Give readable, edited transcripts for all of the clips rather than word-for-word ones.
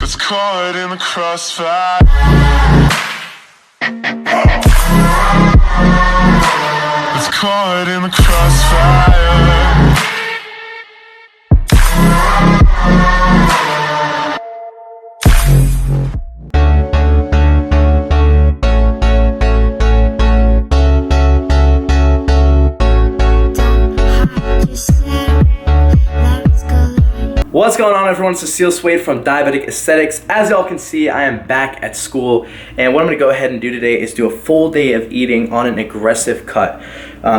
It's caught in the crossfire. It's caught in the crossfire. What's going on, everyone? It's Aseel Soueid from Diabetic Aesthetics. As y'all can see, I am back at school, and what I'm going to go ahead and do today is do a full day of eating on an aggressive cut.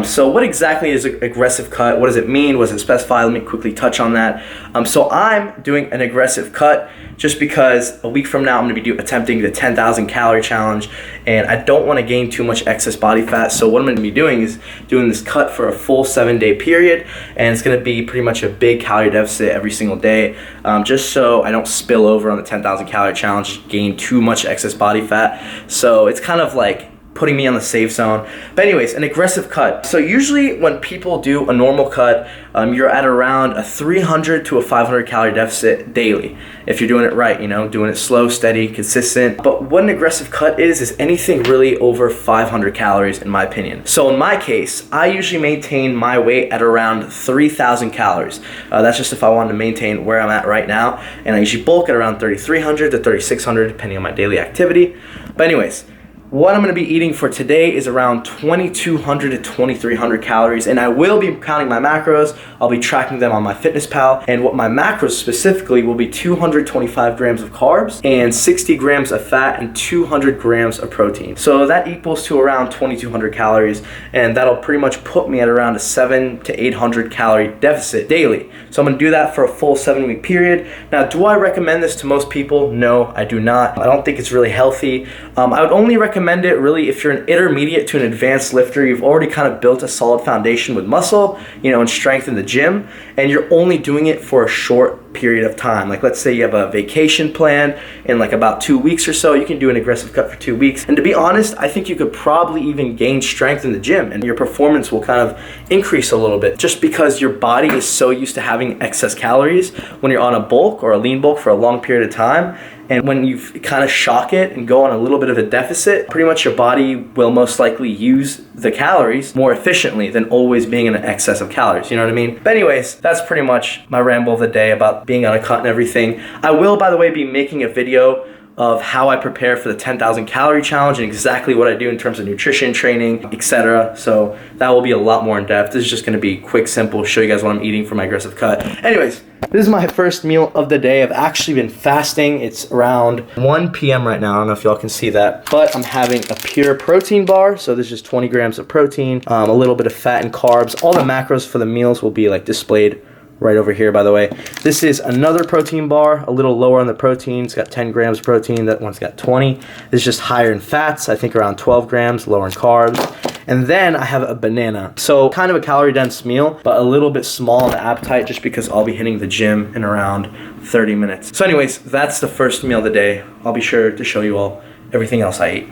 So what exactly is an aggressive cut? What does it mean? What does it specify? Let me quickly touch on that. So I'm doing an aggressive cut just because a week from now I'm going to be attempting the 10,000 calorie challenge, and I don't want to gain too much excess body fat. So what I'm going to be doing is doing this cut for a full 7-day period, and it's going to be pretty much a big calorie deficit every single day, just so I don't spill over on the 10,000 calorie challenge, gain too much excess body fat. So it's kind of like putting me on the safe zone. But anyways, an aggressive cut. So usually when people do a normal cut, you're at around a 300 to a 500 calorie deficit daily. If you're doing it right, you know, doing it slow, steady, consistent. But what an aggressive cut is anything really over 500 calories in my opinion. So in my case, I usually maintain my weight at around 3,000 calories. That's just if I wanted to maintain where I'm at right now. And I usually bulk at around 3,300 to 3,600 depending on my daily activity. But anyways, what I'm going to be eating for today is around 2,200 to 2,300 calories, and I will be counting my macros. I'll be tracking them on MyFitnessPal, and what my macros specifically will be 225 grams of carbs and 60 grams of fat and 200 grams of protein. So that equals to around 2,200 calories, and that'll pretty much put me at around a 700 to 800 calorie deficit daily. So I'm going to do that for a full 7-week period. Now, do I recommend this to most people? No, I do not. I don't think it's really healthy. I would only recommend it really if you're an intermediate to an advanced lifter. You've already kind of built a solid foundation with muscle, you know, and strength in the gym, and you're only doing it for a short period of time. Like, let's say you have a vacation planned in like about 2 weeks or so, you can do an aggressive cut for 2 weeks. And to be honest, I think you could probably even gain strength in the gym, and your performance will kind of increase a little bit just because your body is so used to having excess calories when you're on a bulk or a lean bulk for a long period of time. And when you kind of shock it and go on a little bit of a deficit, pretty much your body will most likely use the calories more efficiently than always being in an excess of calories. You know what I mean? But anyways, that's pretty much my ramble of the day about being on a cut and everything. I will, by the way, be making a video of how I prepare for the 10,000 calorie challenge and exactly what I do in terms of nutrition, training, etc. So that will be a lot more in depth. This is just gonna be quick, simple, show you guys what I'm eating for my aggressive cut. Anyways, this is my first meal of the day. I've actually been fasting. It's around 1 p.m. right now. I don't know if y'all can see that, but I'm having a pure protein bar. So this is just 20 grams of protein, a little bit of fat and carbs. All the macros for the meals will be like displayed right over here, by the way. This is another protein bar, a little lower on the protein. It's got 10 grams of protein. That one's got 20. This is just higher in fats, I think around 12 grams, lower in carbs. And then I have a banana. So kind of a calorie dense meal, but a little bit small on the appetite just because I'll be hitting the gym in around 30 minutes. So anyways, that's the first meal of the day. I'll be sure to show you all everything else I eat.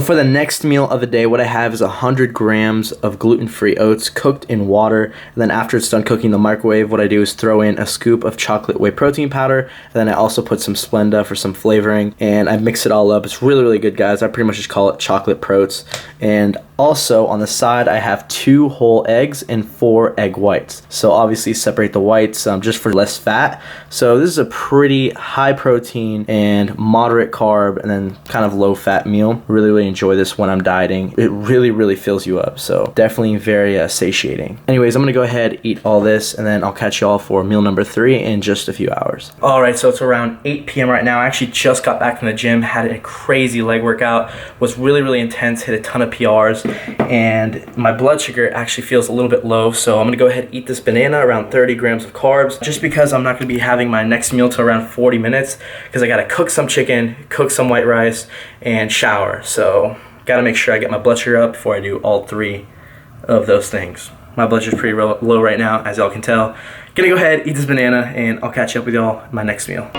For the next meal of the day, what I have is 100 grams of gluten-free oats cooked in water. And then after it's done cooking in the microwave, what I do is throw in a scoop of chocolate whey protein powder. And then I also put some Splenda for some flavoring. And I mix it all up. It's really, really good, guys. I pretty much just call it chocolate protes. And also on the side, I have 2 whole eggs and 4 egg whites. So obviously separate the whites just for less fat. So this is a pretty high protein and moderate carb and then kind of low fat meal. Really, really enjoy enjoy this when I'm dieting. It really fills you up, so definitely very satiating. Anyways, I'm gonna go ahead, eat all this, and then I'll catch y'all for meal number 3 in just a few hours. All right, so it's around 8 p.m. right now. I actually just got back from the gym, had a crazy leg workout, was really intense, hit a ton of PRs, and my blood sugar actually feels a little bit low, so I'm gonna go ahead and eat this banana, around 30 grams of carbs, just because I'm not gonna be having my next meal till around 40 minutes, because I gotta cook some chicken, cook some white rice, and shower. So gotta make sure I get my blood sugar up before I do all 3 of those things. My blood sugar is pretty low right now, as y'all can tell. Gonna go ahead, eat this banana, and I'll catch up with y'all in my next meal.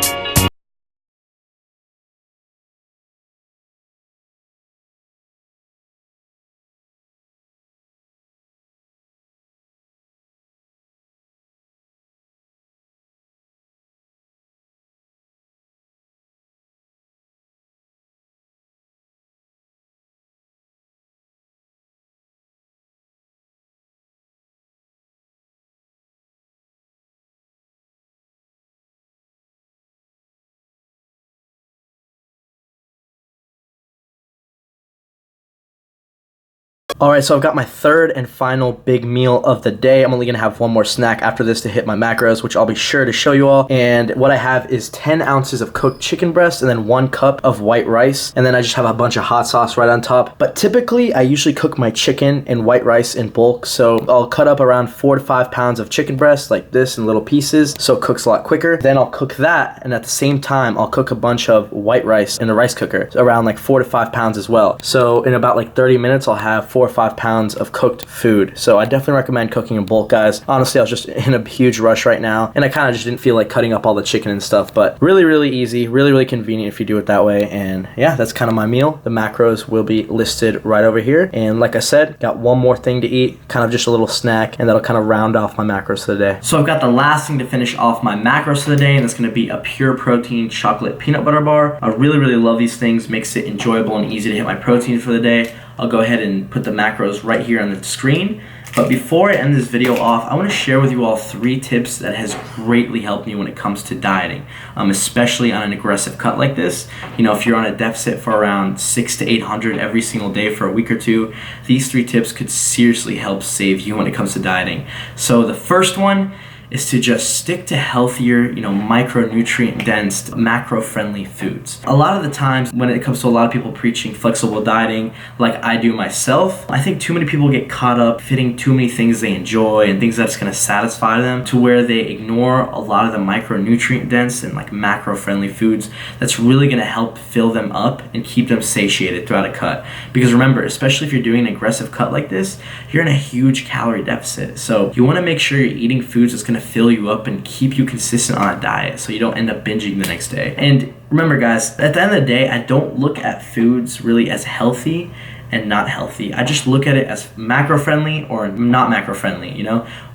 All right, so I've got my 3rd and final big meal of the day. I'm only gonna have one more snack after this to hit my macros, which I'll be sure to show you all. And what I have is 10 ounces of cooked chicken breast and then 1 cup of white rice. And then I just have a bunch of hot sauce right on top. But typically I usually cook my chicken and white rice in bulk. So I'll cut up around 4 to 5 pounds of chicken breast like this in little pieces, so it cooks a lot quicker. Then I'll cook that, and at the same time, I'll cook a bunch of white rice in a rice cooker, so around like 4 to 5 pounds as well. So in about like 30 minutes, I'll have 4 or 5 pounds of cooked food. So I definitely recommend cooking in bulk, guys. Honestly, I was just in a huge rush right now, and I kind of just didn't feel like cutting up all the chicken and stuff, but really easy, really convenient if you do it that way. And yeah, that's kind of my meal. The macros will be listed right over here. And like I said, got one more thing to eat, kind of just a little snack, and that'll kind of round off my macros for the day. So I've got the last thing to finish off my macros for the day, and that's going to be a pure protein chocolate peanut butter bar. I really love these things. Makes it enjoyable and easy to hit my protein for the day. I'll go ahead and put the macros right here on the screen. But before I end this video off, I want to share with you all 3 tips that has greatly helped me when it comes to dieting, especially on an aggressive cut like this. You know, if you're on a deficit for around 600 to 800 every single day for a week or 2, these 3 tips could seriously help save you when it comes to dieting. So the first one is to just stick to healthier, micronutrient dense, macro friendly foods. A lot of the times when it comes to a lot of people preaching flexible dieting, like I do myself, I think too many people get caught up fitting too many things they enjoy and things that's gonna satisfy them, to where they ignore a lot of the micronutrient dense and like macro friendly foods that's really gonna help fill them up and keep them satiated throughout a cut. Because remember, especially if you're doing an aggressive cut like this, you're in a huge calorie deficit. So you wanna make sure you're eating foods that's gonna fill you up and keep you consistent on a diet so you don't end up binging the next day. And remember, guys, at the end of the day, I don't look at foods really as healthy and not healthy. I just look at it as macro friendly or not macro friendly.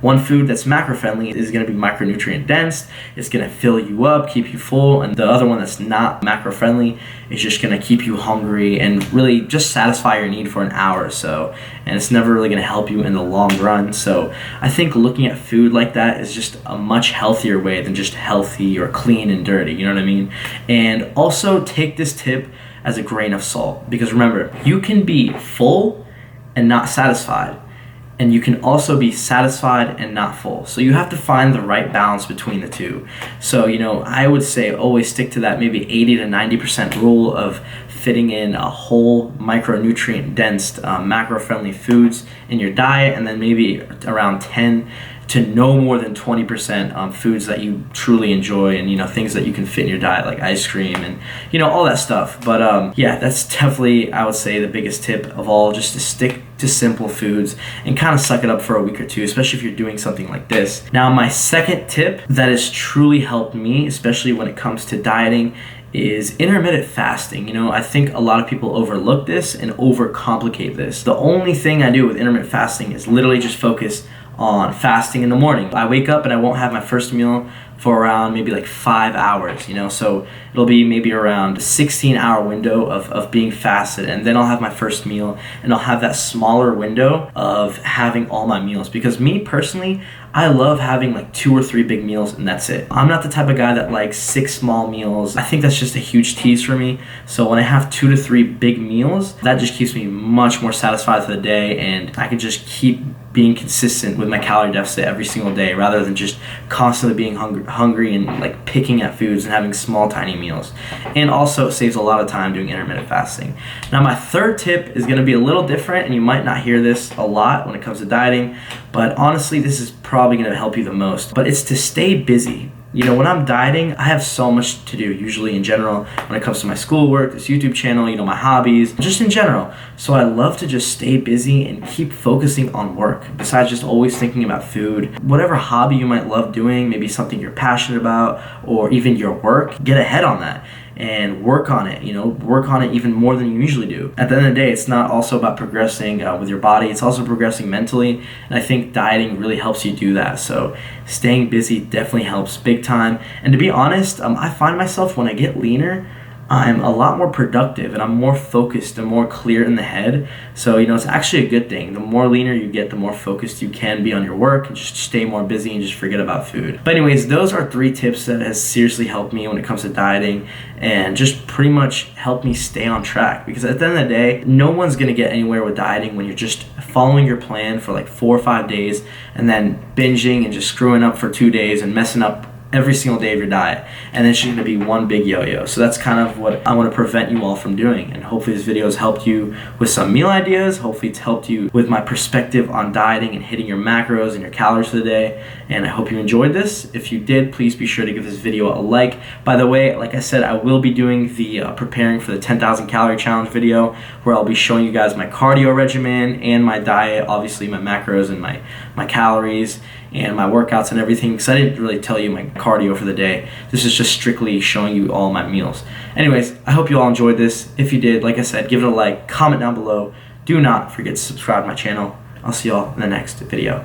One food that's macro friendly is going to be micronutrient dense, it's going to fill you up, keep you full, and the other one that's not macro friendly is just going to keep you hungry and really just satisfy your need for an hour or so, and it's never really going to help you in the long run. So I think looking at food like that is just a much healthier way than just healthy or clean and dirty, you know what I mean? And also take this tip as a grain of salt, because remember, you can be full and not satisfied, and you can also be satisfied and not full. So you have to find the right balance between the two. So I would say always stick to that maybe 80 to 90% rule of fitting in a whole micronutrient dense macro friendly foods in your diet, and then maybe around 10 to no more than 20% foods that you truly enjoy, and things that you can fit in your diet like ice cream and all that stuff. But yeah, that's definitely, I would say, the biggest tip of all, just to stick to simple foods and kind of suck it up for a week or 2, especially if you're doing something like this. Now, my second tip that has truly helped me, especially when it comes to dieting, is intermittent fasting. I think a lot of people overlook this and overcomplicate this. The only thing I do with intermittent fasting is literally just focus on fasting in the morning. I wake up and I won't have my first meal for around maybe like 5 hours, you know, so it'll be maybe around a 16-hour window of being fasted, and then I'll have my first meal, and I'll have that smaller window of having all my meals, because me personally, I love having like 2 or 3 big meals and that's it. I'm not the type of guy that likes 6 small meals. I think that's just a huge tease for me. So when I have 2 to 3 big meals, that just keeps me much more satisfied for the day, and I can just keep being consistent with my calorie deficit every single day, rather than just constantly being hungry and like picking at foods and having small tiny meals. And also it saves a lot of time doing intermittent fasting. Now my third tip is going to be a little different, and you might not hear this a lot when it comes to dieting, but honestly this is probably going to help you the most. But it's to stay busy. You know, when I'm dieting, I have so much to do, usually in general, when it comes to my schoolwork, this YouTube channel, you know, my hobbies, just in general. So I love to just stay busy and keep focusing on work, besides just always thinking about food. Whatever hobby you might love doing, maybe something you're passionate about, or even your work, get ahead on that and work on it, you know, work on it even more than you usually do. At the end of the day, it's not also about progressing with your body, it's also progressing mentally, and I think dieting really helps you do that. So staying busy definitely helps big time. And to be honest, I find myself when I get leaner, I'm a lot more productive and I'm more focused and more clear in the head. So, you know, it's actually a good thing. The more leaner you get, the more focused you can be on your work, and just stay more busy and just forget about food. But anyways, those are 3 tips that has seriously helped me when it comes to dieting, and just pretty much helped me stay on track. Because at the end of the day, no one's gonna get anywhere with dieting when you're just following your plan for like 4 or 5 days and then binging and just screwing up for 2 days and messing up every single day of your diet, and it's just going to be one big yo-yo. So that's kind of what I want to prevent you all from doing, and hopefully this video has helped you with some meal ideas. Hopefully it's helped you with my perspective on dieting and hitting your macros and your calories for the day, and I hope you enjoyed this. If you did, please be sure to give this video a like. By the way, like I said, I will be doing the preparing for the 10,000 calorie challenge video, where I'll be showing you guys my cardio regimen and my diet, obviously my macros and my calories and my workouts and everything, because I didn't really tell you my cardio for the day. This is just strictly showing you all my meals. Anyways, I hope you all enjoyed this. If you did, like I said, give it a like, comment down below. Do not forget to subscribe to my channel. I'll see y'all in the next video.